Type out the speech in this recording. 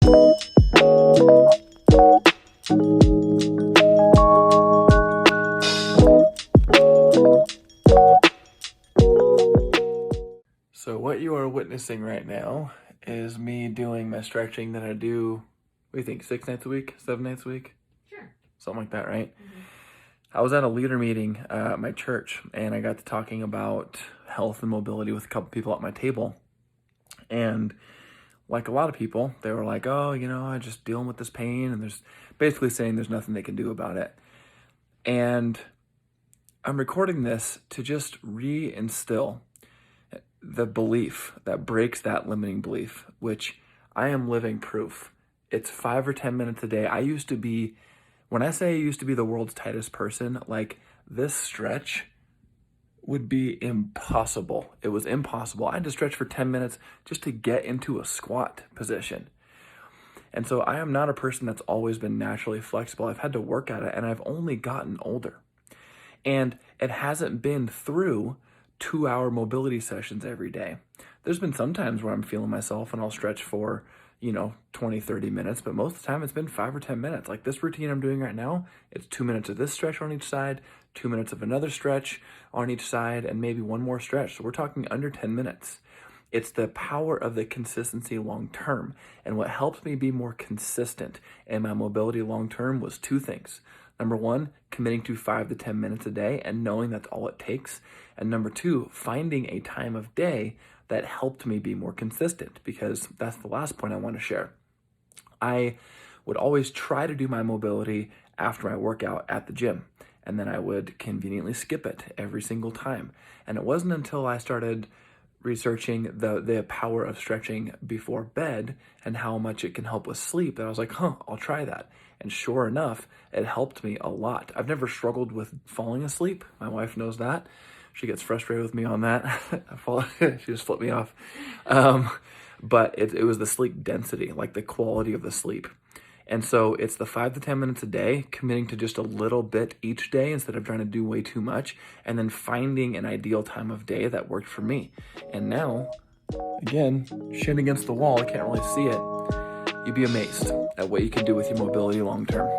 So what you are witnessing right now is me doing my stretching that I do, what do you think, 6 nights a week, 7 nights a week? Sure. Something like that, right? Mm-hmm. I was at a leader meeting at my church, and I got to talking about health and mobility with a couple people at my table. And like a lot of people, they were like, oh, I just dealing with this pain, and there's basically saying there's nothing they can do about it. And I'm recording this to just reinstill the belief that breaks that limiting belief, which I am living proof. It's 5 or 10 minutes a day. When I say I used to be the world's tightest person, like this stretch would be impossible. It was impossible. I had to stretch for 10 minutes just to get into a squat position. And so I am not a person that's always been naturally flexible. I've had to work at it, and I've only gotten older. And it hasn't been through 2-hour mobility sessions every day. There's been some times where I'm feeling myself and I'll stretch for, 20, 30 minutes, but most of the time it's been 5 or 10 minutes. Like this routine I'm doing right now, it's 2 minutes of this stretch on each side, 2 minutes of another stretch on each side, and maybe one more stretch. So we're talking under 10 minutes. It's the power of the consistency long term. And what helped me be more consistent in my mobility long term was 2 things. Number 1, committing to 5 to 10 minutes a day and knowing that's all it takes. And number 2, finding a time of day that helped me be more consistent, because that's the last point I want to share. I would always try to do my mobility after my workout at the gym, and then I would conveniently skip it every single time. And it wasn't until I started researching the power of stretching before bed and how much it can help with sleep that I was like, I'll try that. And sure enough, it helped me a lot. I've never struggled with falling asleep. My wife knows that. She gets frustrated with me on that. She just flipped me off. But it was the sleep density, like the quality of the sleep. And so it's the 5 to 10 minutes a day, committing to just a little bit each day instead of trying to do way too much, and then finding an ideal time of day that worked for me. And now, again, shin against the wall, I can't really see it. You'd be amazed at what you can do with your mobility long term.